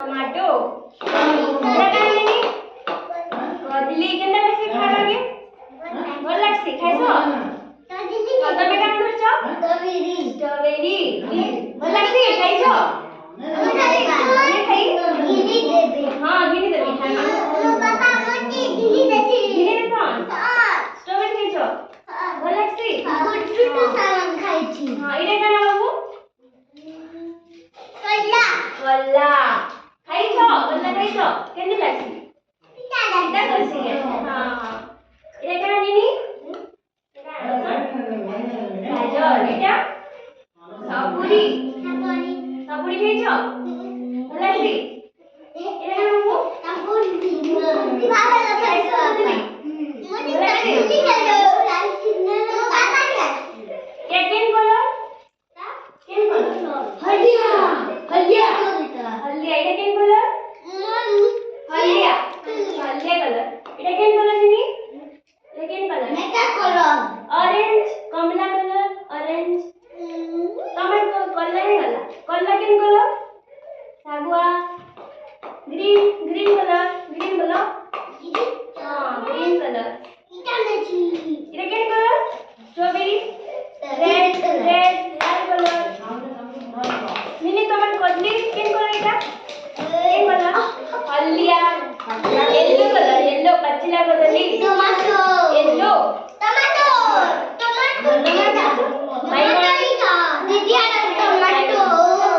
tomato क्या खाइनी कदली केनता बेसी खा लागे भल लागसी खाइसो तमे का खाइछ स्ट्रॉबेरी भल लागसी खाइछो खाइ गिनी देबे हां गिनी देबे पापा मोटी गिनी देछि गिनी देछो स्ट्रॉबेरी खाइछो भल लागसी गुड्डू तो सामान खाइछि हां इडे काना बाबू कल्ला खाइछो कल्ला खाइछो केने लागसी पिता करसी हां इडे काना निनी गाजर एटा सपुरी खाइछो भल लागसी